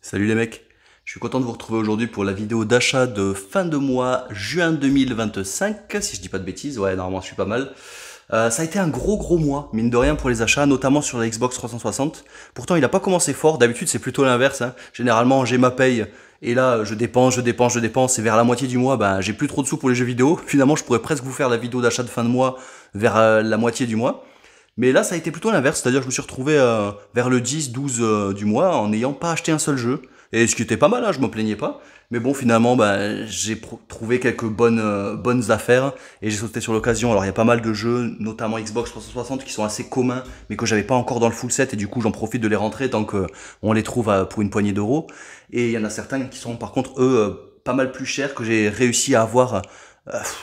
Salut les mecs, je suis content de vous retrouver aujourd'hui pour la vidéo d'achat de fin de mois juin 2025, si je dis pas de bêtises, ouais normalement je suis pas mal. Ça a été un gros mois, mine de rien pour les achats, notamment sur la Xbox 360. Pourtant il a pas commencé fort, d'habitude c'est plutôt l'inverse, hein. Généralement j'ai ma paye et là je dépense et vers la moitié du mois ben, j'ai plus trop de sous pour les jeux vidéo. Finalement je pourrais presque vous faire la vidéo d'achat de fin de mois vers la moitié du mois. Mais là, ça a été plutôt l'inverse, c'est-à-dire que je me suis retrouvé vers le 10-12 du mois en n'ayant pas acheté un seul jeu. Et ce qui était pas mal, hein, je me plaignais pas. Mais bon, finalement, bah, j'ai trouvé quelques bonnes affaires et j'ai sauté sur l'occasion. Alors, il y a pas mal de jeux, notamment Xbox 360, qui sont assez communs, mais que j'avais pas encore dans le full set et du coup, j'en profite de les rentrer tant que on les trouve pour une poignée d'euros. Et il y en a certains qui sont par contre, eux, pas mal plus chers que j'ai réussi à avoir.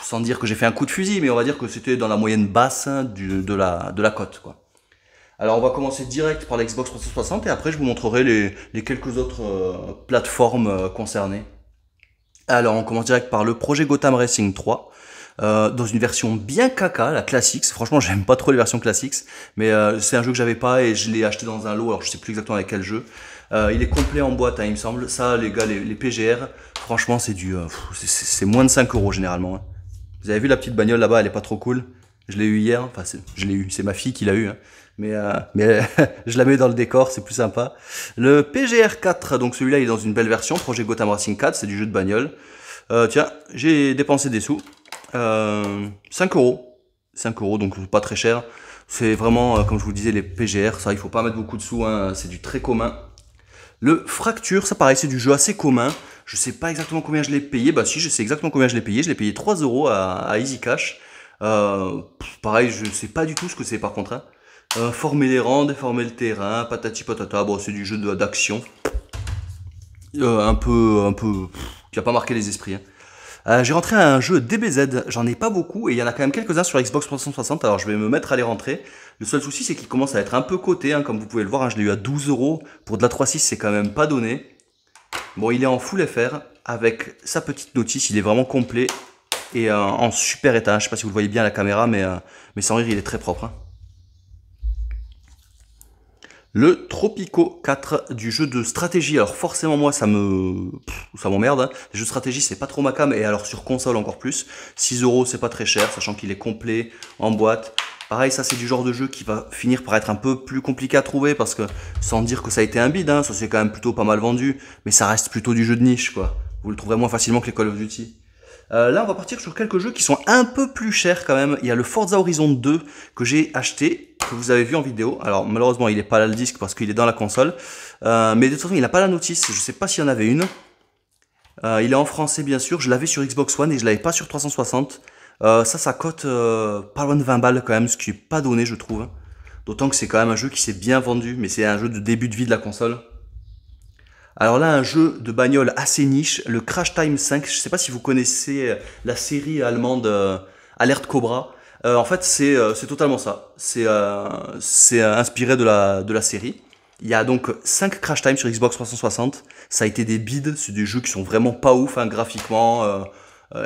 Sans dire que j'ai fait un coup de fusil, mais on va dire que c'était dans la moyenne basse hein, de la cote, quoi. Alors on va commencer direct par la Xbox 360 et après je vous montrerai les quelques autres plateformes concernées. Alors on commence direct par le projet Gotham Racing 3. Dans une version bien caca, la Classics. Franchement, j'aime pas trop les versions Classics, mais c'est un jeu que j'avais pas et je l'ai acheté dans un lot. Alors je sais plus exactement avec quel jeu. Il est complet en boîte, hein, il me semble. Ça, les gars, les PGR, franchement, c'est du, c'est moins de 5 euros généralement. Hein. Vous avez vu la petite bagnole là-bas, elle est pas trop cool. Je l'ai eu hier. Enfin, je l'ai eu. C'est ma fille qui l'a eu. Hein. Mais je la mets dans le décor, c'est plus sympa. Le PGR 4, donc celui-là, il est dans une belle version. Projet Gotham Racing 4, c'est du jeu de bagnole. Tiens, j'ai dépensé des sous. 5 euros. 5 euros, donc pas très cher. C'est vraiment, comme je vous le disais, les PGR, ça, il faut pas mettre beaucoup de sous, hein, c'est du très commun. Le Fracture, ça pareil, c'est du jeu assez commun. Je sais pas exactement combien je l'ai payé. Bah si, je sais exactement combien je l'ai payé. Je l'ai payé 3 euros à Easy Cash. Pareil, je sais pas du tout ce que c'est par contre. Hein. Former les rangs, déformer le terrain, patati patata. Bon, c'est du jeu d'action. Qui a pas marqué les esprits. Hein. J'ai rentré un jeu DBZ, j'en ai pas beaucoup et il y en a quand même quelques-uns sur Xbox 360, alors je vais me mettre à les rentrer. Le seul souci c'est qu'il commence à être un peu coté, hein, comme vous pouvez le voir, hein, je l'ai eu à 12 euros. Pour de la 3.6 c'est quand même pas donné. Bon, il est en full FR avec sa petite notice, il est vraiment complet et en super état. Je sais pas si vous le voyez bien à la caméra, mais sans rire il est très propre. Hein. Le Tropico 4 du jeu de stratégie. Alors forcément moi ça m'emmerde. Hein. Les jeux de stratégie c'est pas trop ma cam et alors sur console encore plus. 6 euros c'est pas très cher sachant qu'il est complet en boîte. Pareil ça c'est du genre de jeu qui va finir par être un peu plus compliqué à trouver parce que sans dire que ça a été un bide, hein, ça c'est quand même plutôt pas mal vendu. Mais ça reste plutôt du jeu de niche quoi. Vous le trouverez moins facilement que les Call of Duty. Là, on va partir sur quelques jeux qui sont un peu plus chers quand même. Il y a le Forza Horizon 2 que j'ai acheté, que vous avez vu en vidéo. Alors, malheureusement, il n'est pas là le disque parce qu'il est dans la console. Mais de toute façon, il n'a pas la notice. Je ne sais pas s'il y en avait une. Il est en français, bien sûr. Je l'avais sur Xbox One et je l'avais pas sur 360. Ça cote pas loin de 20 balles quand même, ce qui est pas donné, je trouve. D'autant que c'est quand même un jeu qui s'est bien vendu, mais c'est un jeu de début de vie de la console. Alors là, un jeu de bagnole assez niche, le Crash Time 5. Je ne sais pas si vous connaissez la série allemande Alert Cobra. En fait, c'est totalement ça. C'est inspiré de la série. Il y a donc 5 Crash Time sur Xbox 360. Ça a été des bides. C'est des jeux qui sont vraiment pas ouf hein, graphiquement.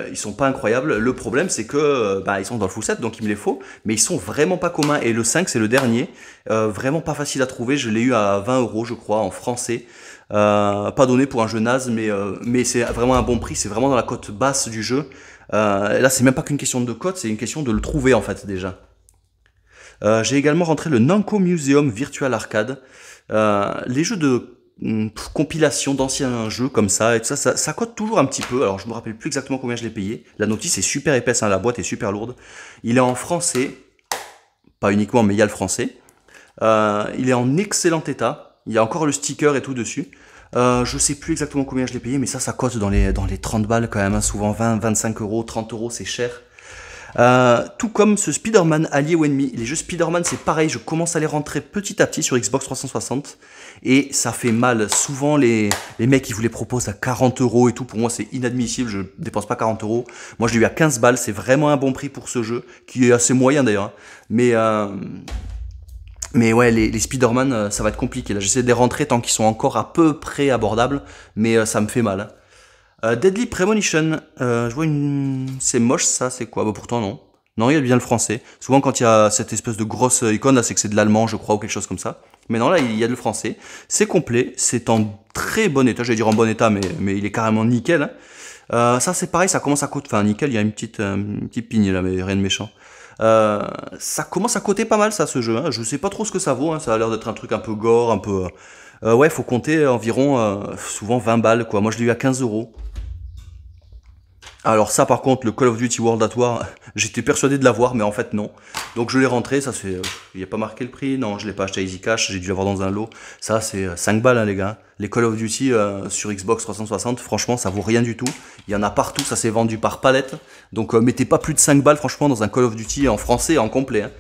Ils sont pas incroyables. Le problème, c'est que ils sont dans le full set, donc il me les faut. Mais ils sont vraiment pas communs. Et le 5, c'est le dernier. Vraiment pas facile à trouver. Je l'ai eu à 20 euros, je crois, en français. Pas donné pour un jeu naze, mais c'est vraiment un bon prix. C'est vraiment dans la cote basse du jeu. Là, c'est même pas qu'une question de cote, c'est une question de le trouver en fait déjà. J'ai également rentré le Namco Museum Virtual Arcade. Les jeux de compilation d'anciens jeux comme ça et tout ça, ça cote toujours un petit peu. Alors je me rappelle plus exactement combien je l'ai payé. La notice est super épaisse, hein, la boîte est super lourde. Il est en français, pas uniquement, mais il y a le français. Il est en excellent état. Il y a encore le sticker et tout dessus. Je sais plus exactement combien je l'ai payé, mais ça cote dans les 30 balles quand même, hein, souvent 20, 25 euros, 30 euros, c'est cher. Tout comme ce Spider-Man Allié ou Ennemi. Les jeux Spider-Man, c'est pareil, je commence à les rentrer petit à petit sur Xbox 360 et ça fait mal. Souvent, les mecs, ils vous les proposent à 40 euros et tout. Pour moi, c'est inadmissible, je dépense pas 40 euros. Moi, je l'ai eu à 15 balles, c'est vraiment un bon prix pour ce jeu, qui est assez moyen d'ailleurs. Hein. Mais ouais, les Spider-Man, ça va être compliqué. Là, j'essaie de les rentrer tant qu'ils sont encore à peu près abordables, mais ça me fait mal. Hein. Deadly Premonition, je vois c'est moche ça, c'est quoi? Bah pourtant non. Non, il y a bien le français. Souvent quand il y a cette espèce de grosse icône, là, c'est que c'est de l'allemand, je crois, ou quelque chose comme ça. Mais non, là, il y a le français. C'est complet, c'est en très bon état. Je vais dire en bon état, mais il est carrément nickel. Hein. Ça, c'est pareil, ça commence à coûter... Enfin, nickel, il y a une petite pigne là, mais rien de méchant. Ça commence à coûter pas mal, ça, ce jeu. Hein. Je sais pas trop ce que ça vaut. Hein. Ça a l'air d'être un truc un peu gore, un peu... ouais, faut compter environ, souvent 20 balles, quoi. Moi, je l'ai eu à 15 euros. Alors ça par contre, le Call of Duty World at War, j'étais persuadé de l'avoir, mais en fait non. Donc je l'ai rentré, ça c'est... Il n'y a pas marqué le prix, non, je l'ai pas acheté à Easy Cash, j'ai dû l'avoir dans un lot. Ça c'est 5 balles hein, les gars. Les Call of Duty sur Xbox 360, franchement ça vaut rien du tout. Il y en a partout, ça s'est vendu par palette. Donc mettez pas plus de 5 balles franchement dans un Call of Duty en français et en complet.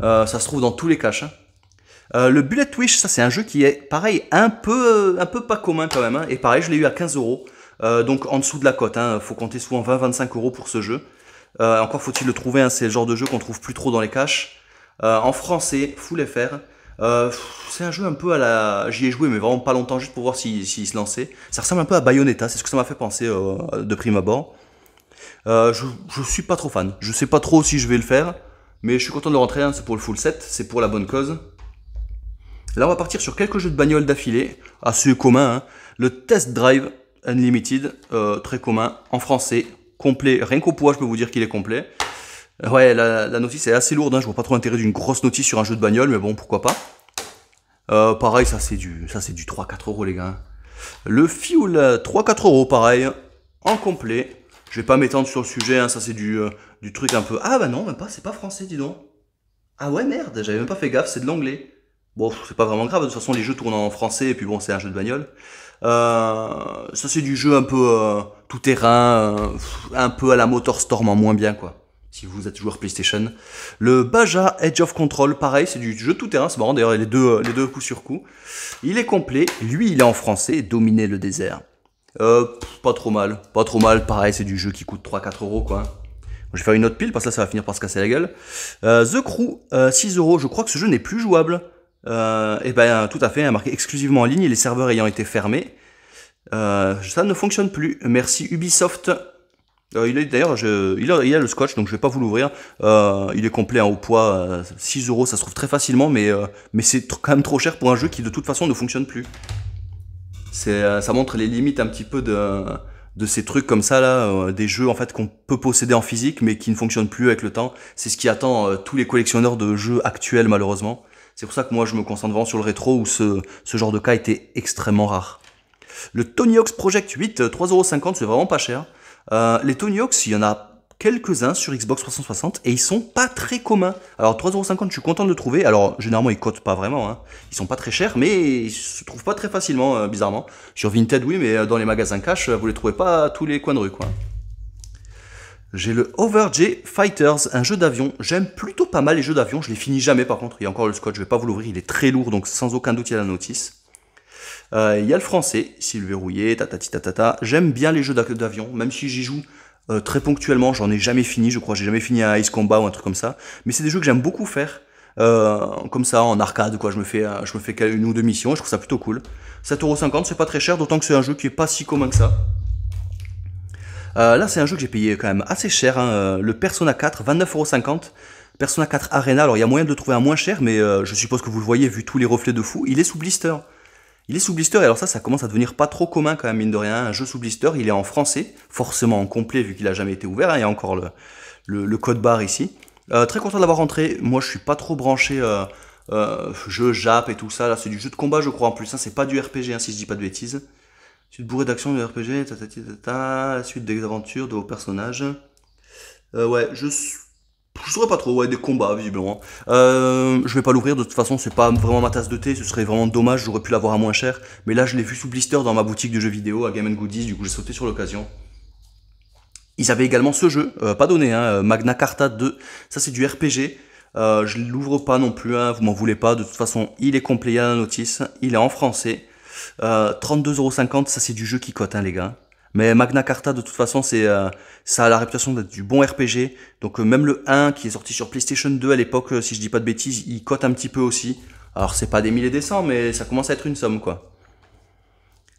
Hein. Ça se trouve dans tous les caches. Hein. Le Bullet Wish, ça c'est un jeu qui est pareil, un peu pas commun quand même. Hein. Et pareil, je l'ai eu à 15 euros. Donc en dessous de la cote, hein, faut compter souvent 20-25 euros pour ce jeu. Encore faut-il le trouver, hein, c'est le genre de jeu qu'on trouve plus trop dans les caches. En français, full FR. C'est un jeu un peu à la... J'y ai joué mais vraiment pas longtemps juste pour voir s'il se lançait. Ça ressemble un peu à Bayonetta, c'est ce que ça m'a fait penser de prime abord. Je suis pas trop fan, je sais pas trop si je vais le faire. Mais je suis content de le rentrer, hein, c'est pour le full set, c'est pour la bonne cause. Là on va partir sur quelques jeux de bagnole d'affilée, assez communs. Hein. Le Test Drive Unlimited, très commun, en français, complet, rien qu'au poids je peux vous dire qu'il est complet. Ouais, la notice est assez lourde, hein, je vois pas trop l'intérêt d'une grosse notice sur un jeu de bagnole, mais bon, pourquoi pas. Pareil, ça c'est du 3-4 euros les gars. Le Fuel, 3-4 euros pareil, en complet. Je vais pas m'étendre sur le sujet, hein, ça c'est du truc un peu... Ah bah non, même pas, c'est pas français, dis donc. Ah ouais, merde, j'avais même pas fait gaffe, c'est de l'anglais. Bon, c'est pas vraiment grave, de toute façon les jeux tournent en français, et puis bon, c'est un jeu de bagnole. Ça c'est du jeu un peu tout terrain, un peu à la MotorStorm en moins bien quoi. Si vous êtes joueur PlayStation. Le Baja Edge of Control, pareil, c'est du jeu tout terrain, c'est marrant d'ailleurs les deux coup sur coup. Il est complet, lui il est en français, Dominer le désert. Pas trop mal, pareil c'est du jeu qui coûte 3-4 euros quoi. Je vais faire une autre pile parce que là ça va finir par se casser la gueule. The Crew, 6 euros, je crois que ce jeu n'est plus jouable. Et ben tout à fait, marqué exclusivement en ligne, et les serveurs ayant été fermés, ça ne fonctionne plus. Merci Ubisoft. D'ailleurs, il a le scotch, donc je vais pas vous l'ouvrir. Il est complet hein, au poids, 6 euros, ça se trouve très facilement, mais c'est quand même trop cher pour un jeu qui de toute façon ne fonctionne plus. Ça montre les limites un petit peu de ces trucs comme ça là, des jeux en fait qu'on peut posséder en physique, mais qui ne fonctionnent plus avec le temps. C'est ce qui attend tous les collectionneurs de jeux actuels malheureusement. C'est pour ça que moi je me concentre vraiment sur le rétro où ce genre de cas était extrêmement rare. Le Tony Hawk's Project 8, 3,50€, c'est vraiment pas cher. Les Tony Hawk's, il y en a quelques-uns sur Xbox 360 et ils sont pas très communs. Alors 3,50€, je suis content de le trouver. Alors généralement ils cotent pas vraiment, hein. Ils sont pas très chers, mais ils se trouvent pas très facilement, bizarrement. Sur Vinted oui, mais dans les magasins cash, vous les trouvez pas à tous les coins de rue quoi. J'ai le Overj Fighters, un jeu d'avion. J'aime plutôt pas mal les jeux d'avion. Je les finis jamais par contre. Il y a encore le scotch, je vais pas vous l'ouvrir. Il est très lourd, donc sans aucun doute il y a la notice. Il y a le français, ici le verrouillé, tatati tatata. J'aime bien les jeux d'avion, même si j'y joue très ponctuellement. J'en ai jamais fini, je crois. J'ai jamais fini un Ace Combat ou un truc comme ça. Mais c'est des jeux que j'aime beaucoup faire. Comme ça, en arcade, quoi. Je me fais une ou deux missions. Je trouve ça plutôt cool. 7,50€, c'est pas très cher, d'autant que c'est un jeu qui est pas si commun que ça. Là, c'est un jeu que j'ai payé quand même assez cher, hein, le Persona 4, 29,50€. Persona 4 Arena, alors il y a moyen de le trouver à moins cher, mais je suppose que vous le voyez vu tous les reflets de fou. Il est sous blister. Il est sous blister, et alors ça commence à devenir pas trop commun quand même, mine de rien. Un jeu sous blister, il est en français, forcément en complet vu qu'il a jamais été ouvert. Hein, il y a encore le code barre ici. Très content de l'avoir rentré. Moi, je suis pas trop branché jeu Jap et tout ça. Là, c'est du jeu de combat, je crois en plus. Hein, c'est pas du RPG, hein, si je dis pas de bêtises. Suite bourrée d'action de RPG, la suite des aventures de vos personnages. Ouais, je saurais pas trop, ouais, des combats visiblement. Je vais pas l'ouvrir, de toute façon c'est pas vraiment ma tasse de thé, ce serait vraiment dommage, j'aurais pu l'avoir à moins cher. Mais là je l'ai vu sous blister dans ma boutique de jeux vidéo à Game & Goodies, du coup j'ai sauté sur l'occasion. Ils avaient également ce jeu, pas donné, hein, Magna Carta 2, ça c'est du RPG. Je l'ouvre pas non plus, hein, vous m'en voulez pas, de toute façon il est complet, il y a la notice, il est en français. 32,50€, ça c'est du jeu qui cote hein, les gars. Mais Magna Carta de toute façon ça a la réputation d'être du bon RPG. Donc même le 1 qui est sorti sur PlayStation 2 à l'époque, si je dis pas de bêtises, il cote un petit peu aussi. Alors c'est pas des milliers et des cents, mais ça commence à être une somme quoi.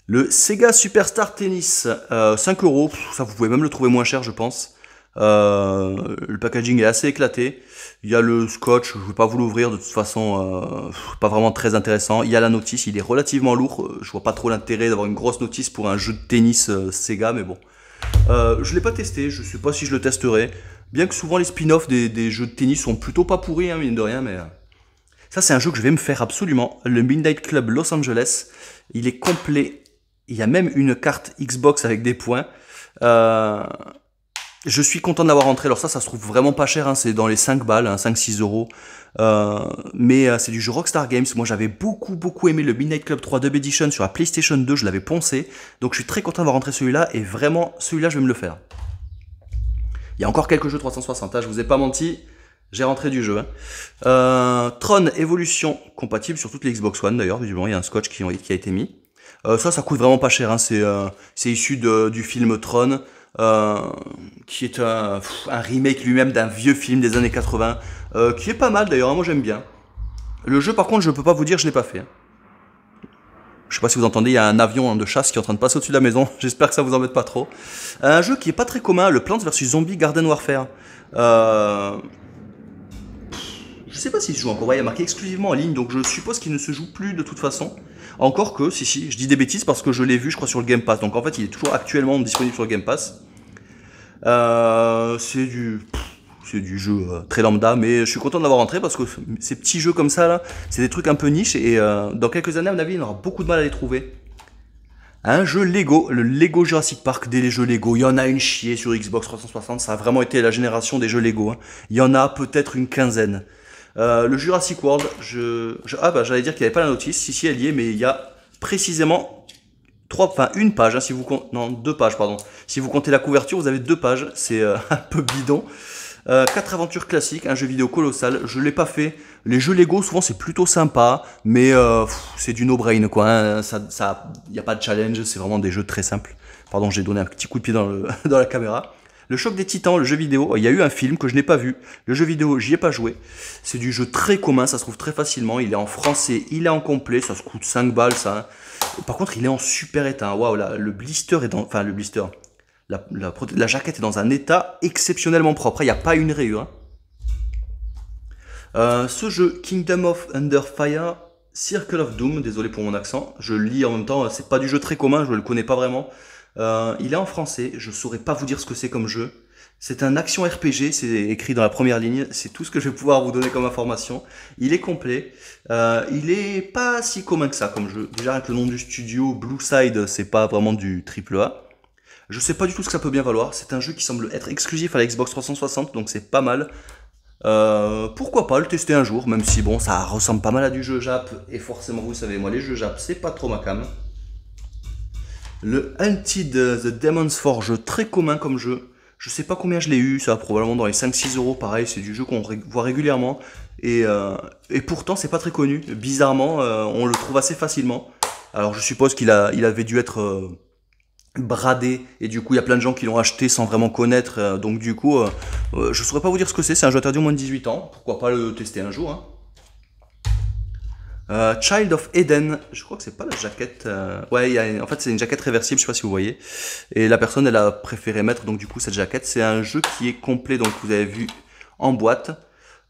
Le Sega Superstar Tennis, 5€, ça vous pouvez même le trouver moins cher je pense. Le packaging est assez éclaté. Il y a le scotch, je ne vais pas vous l'ouvrir de toute façon, pas vraiment très intéressant. Il y a la notice, il est relativement lourd. Je vois pas trop l'intérêt d'avoir une grosse notice pour un jeu de tennis Sega, mais bon. Je l'ai pas testé, je sais pas si je le testerai. Bien que souvent les spin-offs des jeux de tennis sont plutôt pas pourris, hein, mine de rien, mais... Ça, c'est un jeu que je vais me faire absolument. Le Midnight Club Los Angeles. Il est complet. Il y a même une carte Xbox avec des points. Je suis content de l'avoir rentré. Alors ça se trouve vraiment pas cher. Hein. C'est dans les 5 balles, hein, 5-6 euros. Mais c'est du jeu Rockstar Games. Moi, j'avais beaucoup aimé le Midnight Club 3 Dub Edition sur la PlayStation 2. Je l'avais poncé. Donc, je suis très content d'avoir rentré celui-là. Et vraiment, celui-là, je vais me le faire. Il y a encore quelques jeux 360. Hein, je vous ai pas menti. J'ai rentré du jeu. Hein. Tron Evolution, compatible sur toutes les Xbox One d'ailleurs. Visiblement, il y a un scotch qui a été mis. Ça coûte vraiment pas cher. Hein. C'est issu du film Tron, qui est un remake lui-même d'un vieux film des années 80, qui est pas mal d'ailleurs. Hein. Moi, j'aime bien. Le jeu, par contre, je peux pas vous dire, je l'ai pas fait. Hein. Je sais pas si vous entendez, il y a un avion de chasse qui est en train de passer au-dessus de la maison. J'espère que ça vous embête pas trop. Un jeu qui est pas très commun, le Plants vs Zombie Garden Warfare. Je sais pas s'il se joue encore, ouais, il y a marqué exclusivement en ligne, donc je suppose qu'il ne se joue plus de toute façon. Encore que, si, je dis des bêtises parce que je l'ai vu, je crois, sur le Game Pass. Donc en fait, il est toujours actuellement disponible sur le Game Pass. C'est du jeu très lambda, mais je suis content de l'avoir rentré parce que ces petits jeux comme ça, là, c'est des trucs un peu niche et dans quelques années, à mon avis, il aura beaucoup de mal à les trouver. Un jeu Lego, le Lego Jurassic Park, des jeux Lego, il y en a une chier sur Xbox 360, ça a vraiment été la génération des jeux Lego. Hein. Il y en a peut-être une quinzaine. Le Jurassic World, j'allais dire qu'il n'y avait pas la notice, si elle y est, mais il y a précisément une page, hein, non, 2 pages, pardon. Si vous comptez la couverture, vous avez 2 pages, c'est un peu bidon. 4 aventures classiques, un jeu vidéo colossal, je l'ai pas fait. Les jeux Lego, souvent c'est plutôt sympa, mais c'est du no-brain quoi. Hein. Y a pas de challenge, c'est vraiment des jeux très simples. Pardon, j'ai donné un petit coup de pied dans la caméra. Le Choc des Titans, le jeu vidéo, il y a eu un film que je n'ai pas vu. Le jeu vidéo, j'y ai pas joué. C'est du jeu très commun, ça se trouve très facilement. Il est en français, il est en complet, ça se coûte 5 balles ça. Par contre, il est en super état. Waouh, le blister est dans... Enfin, le blister... La jaquette est dans un état exceptionnellement propre. Il n'y a pas une rayure. Hein. Ce jeu, Kingdom of Under Fire, Circle of Doom, désolé pour mon accent. Je le lis en même temps, c'est pas du jeu très commun, je le connais pas vraiment. Il est en français, je saurais pas vous dire ce que c'est comme jeu. C'est un action RPG, c'est écrit dans la première ligne, c'est tout ce que je vais pouvoir vous donner comme information. Il est complet, il est pas si commun que ça comme jeu. Déjà avec le nom du studio, Blue Side, c'est pas vraiment du AAA. Je sais pas du tout ce que ça peut bien valoir, c'est un jeu qui semble être exclusif à la Xbox 360, donc c'est pas mal. Pourquoi pas le tester un jour, même si bon, ça ressemble pas mal à du jeu Jap, et forcément vous savez, moi les jeux Jap, c'est pas trop ma cam. Le Hunted the Demon's Forge, très commun comme jeu. Je sais pas combien je l'ai eu, ça va probablement dans les 5-6 euros, pareil, c'est du jeu qu'on voit régulièrement. Et pourtant, c'est pas très connu. Bizarrement, on le trouve assez facilement. Alors, je suppose il avait dû être bradé, et du coup, il y a plein de gens qui l'ont acheté sans vraiment connaître. Donc, du coup, je saurais pas vous dire ce que c'est un jeu interdit au moins de 18 ans. Pourquoi pas le tester un jour, hein. Child of Eden, je crois que c'est pas la jaquette. Ouais, en fait c'est une jaquette réversible, je sais pas si vous voyez. Et la personne elle a préféré mettre donc du coup cette jaquette. C'est un jeu qui est complet, donc vous avez vu en boîte.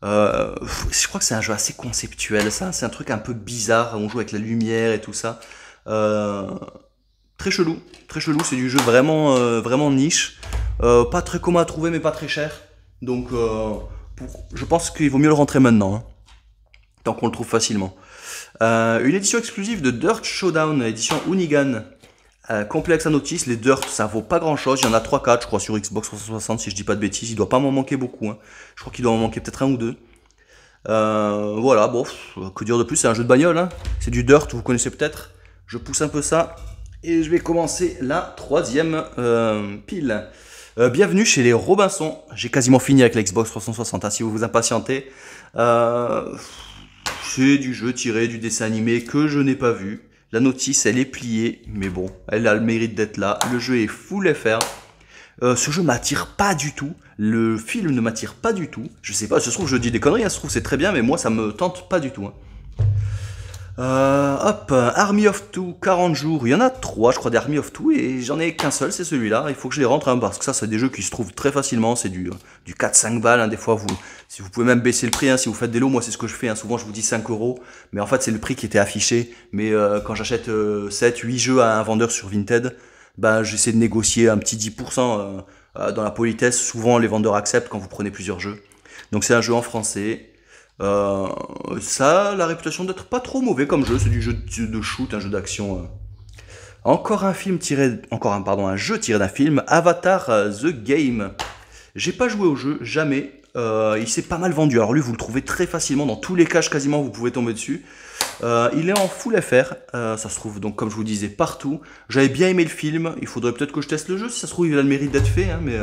Je crois que c'est un jeu assez conceptuel, ça. C'est un truc un peu bizarre. On joue avec la lumière et tout ça. Très chelou, c'est du jeu vraiment niche. Pas très commun à trouver, mais pas très cher. Donc je pense qu'il vaut mieux le rentrer maintenant, hein, tant qu'on le trouve facilement. Une édition exclusive de Dirt Showdown, édition Hoonigan, complet avec sa notice. Les Dirt, ça vaut pas grand chose. Il y en a 3-4, je crois, sur Xbox 360, si je dis pas de bêtises. Il doit pas m'en manquer beaucoup. Hein. Je crois qu'il doit m'en manquer peut-être 1 ou 2. Voilà, bon, que dire de plus, c'est un jeu de bagnole. Hein. C'est du Dirt, vous connaissez peut-être. Je pousse un peu ça. Et je vais commencer la 3e pile. Bienvenue chez les Robinson. J'ai quasiment fini avec la Xbox 360, hein, si vous vous impatientez. C'est du jeu tiré du dessin animé que je n'ai pas vu. La notice, elle est pliée, mais bon, elle a le mérite d'être là. Le jeu est full FR. Ce jeu m'attire pas du tout. Le film ne m'attire pas du tout. Je sais pas, ça se trouve, je dis des conneries, ça se trouve, c'est très bien, mais moi, ça me tente pas du tout. Hein. Hop, Army of Two, 40 jours. Il y en a 3, je crois, d'Army of Two, et j'en ai qu'un seul, c'est celui-là. Il faut que je les rentre, hein, parce que ça, c'est des jeux qui se trouvent très facilement. C'est du 4-5 balles, hein, des fois. Si vous pouvez même baisser le prix, hein, si vous faites des lots, moi, c'est ce que je fais. Hein, souvent, je vous dis 5 euros, mais en fait, c'est le prix qui était affiché. Mais quand j'achète 7-8 jeux à un vendeur sur Vinted, bah, j'essaie de négocier un petit 10% dans la politesse. Souvent, les vendeurs acceptent quand vous prenez plusieurs jeux. Donc, c'est un jeu en français. Ça a la réputation d'être pas trop mauvais comme jeu, c'est du jeu de shoot, un jeu d'action. Encore un film tiré, encore un pardon, un jeu tiré d'un film, Avatar The Game. J'ai pas joué au jeu, jamais. Il s'est pas mal vendu. Alors lui, vous le trouvez très facilement dans tous les caches quasiment, vous pouvez tomber dessus. Il est en full FR, ça se trouve donc comme je vous disais partout. J'avais bien aimé le film, il faudrait peut-être que je teste le jeu, si ça se trouve il a le mérite d'être fait, hein, mais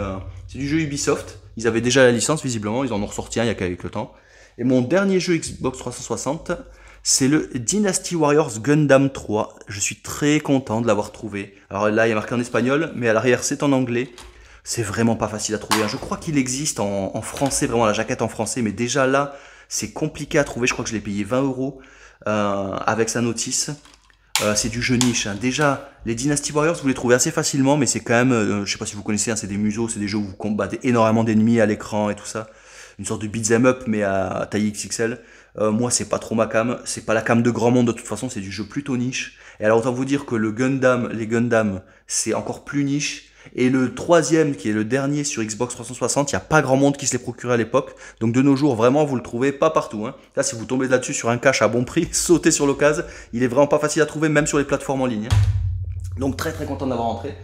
c'est du jeu Ubisoft. Ils avaient déjà la licence visiblement, ils en ont ressorti un il y a quelques temps. Et mon dernier jeu Xbox 360, c'est le Dynasty Warriors Gundam 3. Je suis très content de l'avoir trouvé. Alors là, il y a marqué en espagnol, mais à l'arrière, c'est en anglais. C'est vraiment pas facile à trouver. Je crois qu'il existe en français, vraiment la jaquette en français, mais déjà là, c'est compliqué à trouver. Je crois que je l'ai payé 20 euros avec sa notice. C'est du jeu niche. Hein. Déjà, les Dynasty Warriors, vous les trouvez assez facilement, mais c'est quand même, je sais pas si vous connaissez, hein, c'est des museaux, c'est des jeux où vous combattez énormément d'ennemis à l'écran et tout ça. Une sorte de beat'em up, mais à taille XXL. Moi, c'est pas trop ma cam. C'est pas la cam de grand monde de toute façon, c'est du jeu plutôt niche. Et alors, autant vous dire que les Gundam, c'est encore plus niche. Et le troisième, qui est le dernier sur Xbox 360, il n'y a pas grand monde qui se les procurait à l'époque. Donc de nos jours, vraiment, vous le trouvez pas partout. Hein. Là, si vous tombez là-dessus sur un cache à bon prix, sautez sur l'occasion. Il est vraiment pas facile à trouver, même sur les plateformes en ligne. Hein. Donc très content d'avoir rentré.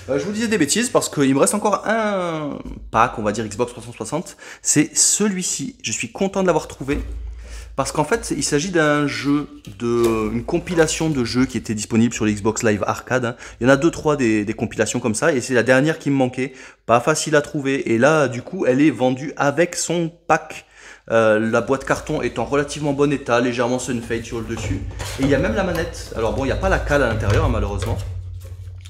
Je vous disais des bêtises parce qu'il me reste encore un pack, on va dire Xbox 360. C'est celui-ci. Je suis content de l'avoir trouvé. Parce qu'en fait, il s'agit d'un jeu, une compilation de jeux qui était disponible sur l'Xbox Live Arcade. Hein. Il y en a 2-3 des compilations comme ça, et c'est la dernière qui me manquait. Pas facile à trouver, et là, du coup, elle est vendue avec son pack. La boîte carton est en relativement bon état, légèrement sunfade sur le dessus. Et il y a même la manette. Alors bon, il n'y a pas la cale à l'intérieur, hein, malheureusement.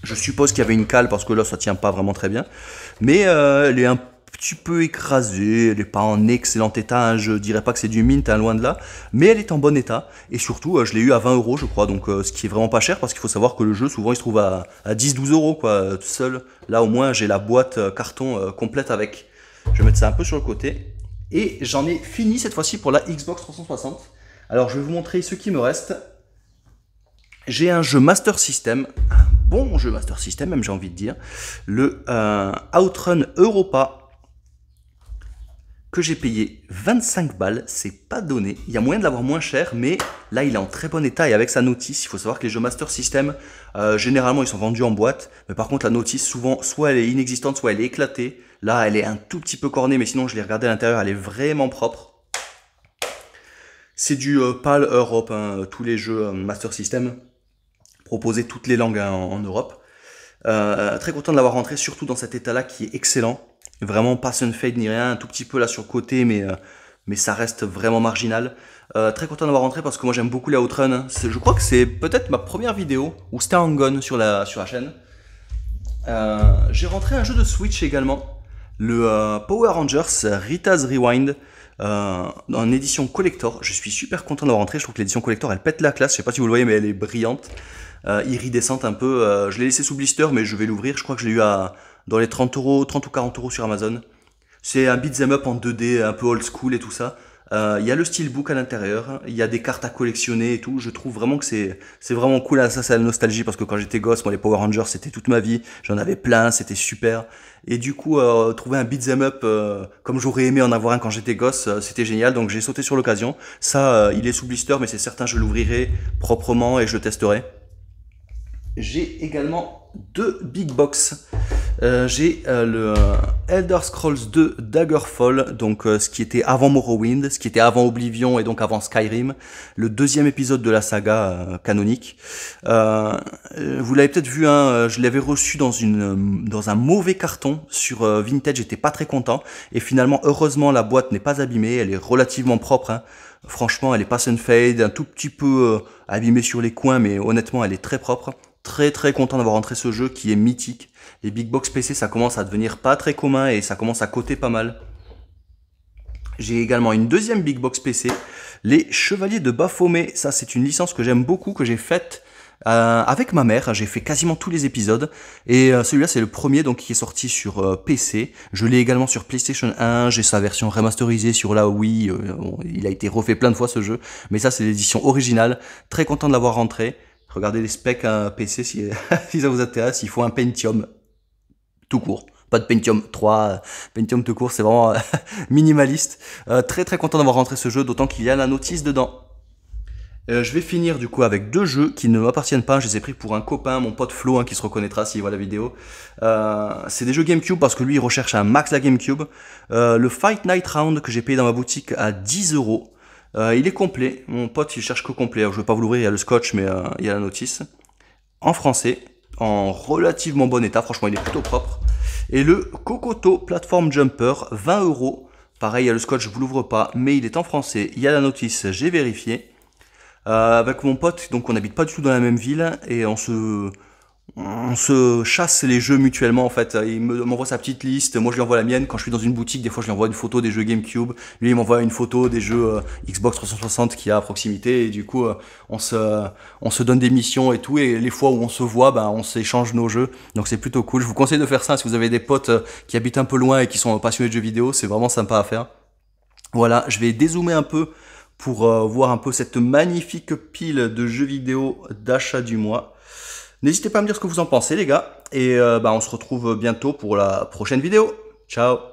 Je suppose qu'il y avait une cale, parce que là, ça tient pas vraiment très bien. Mais elle est un petit peu écrasée, elle n'est pas en excellent état, hein. Je dirais pas que c'est du mint, hein, loin de là, mais elle est en bon état, et surtout je l'ai eu à 20 euros je crois, donc ce qui est vraiment pas cher, parce qu'il faut savoir que le jeu souvent il se trouve à 10-12 euros quoi, tout seul. Là au moins j'ai la boîte carton complète avec. Je vais mettre ça un peu sur le côté, et j'en ai fini cette fois-ci pour la Xbox 360. Alors je vais vous montrer ce qui me reste. J'ai un jeu Master System, un bon jeu Master System même j'ai envie de dire, le Outrun Europa, que j'ai payé 25 balles, c'est pas donné. Il y a moyen de l'avoir moins cher, mais là il est en très bon état et avec sa notice. Il faut savoir que les jeux Master System, généralement ils sont vendus en boîte, mais par contre la notice souvent, soit elle est inexistante, soit elle est éclatée. Là elle est un tout petit peu cornée, mais sinon je l'ai regardé à l'intérieur, elle est vraiment propre. C'est du PAL Europe, hein, tous les jeux Master System, proposés toutes les langues hein, en Europe. Très content de l'avoir rentré, surtout dans cet état-là qui est excellent. Vraiment pas sunfade ni rien, un tout petit peu là sur le côté, mais ça reste vraiment marginal. Très content d'avoir rentré parce que moi j'aime beaucoup les Outrun. Hein. Je crois que c'est peut-être ma première vidéo où c'était en gun sur la chaîne. J'ai rentré un jeu de Switch également, le Power Rangers Rita's Rewind, en édition collector. Je suis super content d'avoir rentré, je trouve que l'édition collector elle pète la classe, je sais pas si vous le voyez mais elle est brillante, iridescente un peu. Je l'ai laissé sous blister mais je vais l'ouvrir, je crois que je l'ai eu dans les 30 euros, 30 ou 40 euros sur Amazon. C'est un beat'em up en 2D, un peu old school et tout ça. Il y a le steelbook à l'intérieur, il y a des cartes à collectionner et tout. Je trouve vraiment que c'est vraiment cool. Ah, ça, c'est la nostalgie parce que quand j'étais gosse, moi, les Power Rangers, c'était toute ma vie. J'en avais plein, c'était super. Et du coup, trouver un beat'em up comme j'aurais aimé en avoir un quand j'étais gosse, c'était génial. Donc j'ai sauté sur l'occasion. Ça, il est sous blister, mais c'est certain, je l'ouvrirai proprement et je le testerai. J'ai également 2 big box. J'ai le Elder Scrolls 2 Daggerfall, donc ce qui était avant Morrowind, ce qui était avant Oblivion et donc avant Skyrim, le deuxième épisode de la saga canonique. Vous l'avez peut-être vu, hein, je l'avais reçu dans un mauvais carton sur Vinted, j'étais pas très content, et finalement heureusement la boîte n'est pas abîmée, elle est relativement propre. Hein. Franchement, elle est pas sunfade, un tout petit peu abîmée sur les coins, mais honnêtement elle est très propre. Très content d'avoir rentré ce jeu qui est mythique. Les big box PC ça commence à devenir pas très commun et ça commence à coter pas mal. J'ai également une deuxième big box PC. Les Chevaliers de Baphomet, ça c'est une licence que j'aime beaucoup, que j'ai faite avec ma mère. J'ai fait quasiment tous les épisodes. Et celui-là c'est le premier donc qui est sorti sur PC. Je l'ai également sur PlayStation 1, j'ai sa version remasterisée sur la Wii. Bon, il a été refait plein de fois ce jeu. Mais ça c'est l'édition originale. Très content de l'avoir rentré. Regardez les specs PC si, si ça vous intéresse. Il faut un Pentium tout court. Pas de Pentium 3, Pentium tout court, c'est vraiment minimaliste. Très très content d'avoir rentré ce jeu, d'autant qu'il y a la notice dedans. Je vais finir du coup avec deux jeux qui ne m'appartiennent pas. Je les ai pris pour un copain, mon pote Flo, qui se reconnaîtra s'il voit la vidéo. C'est des jeux GameCube parce que lui il recherche un max la GameCube. Le Fight Night Round que j'ai payé dans ma boutique à 10 euros. Il est complet. Mon pote il cherche qu'au complet. Alors, je vais pas vous l'ouvrir, il y a le scotch, mais il y a la notice. En français, en relativement bon état. Franchement, il est plutôt propre. Et le Kokoto Platform Jumper, 20 euros. Pareil, il y a le scotch, je vous l'ouvre pas, mais il est en français. Il y a la notice, j'ai vérifié. Avec mon pote, donc on n'habite pas du tout dans la même ville et on se chasse les jeux mutuellement en fait. Il m'envoie sa petite liste, moi je lui envoie la mienne. Quand je suis dans une boutique, des fois je lui envoie une photo des jeux GameCube. Lui il m'envoie une photo des jeux Xbox 360 qu'il y a à proximité. Et du coup on se donne des missions et tout. Et les fois où on se voit, ben, on s'échange nos jeux. Donc c'est plutôt cool. Je vous conseille de faire ça si vous avez des potes qui habitent un peu loin et qui sont passionnés de jeux vidéo. C'est vraiment sympa à faire. Voilà, je vais dézoomer un peu pour voir un peu cette magnifique pile de jeux vidéo d'achat du mois. N'hésitez pas à me dire ce que vous en pensez les gars, et on se retrouve bientôt pour la prochaine vidéo. Ciao!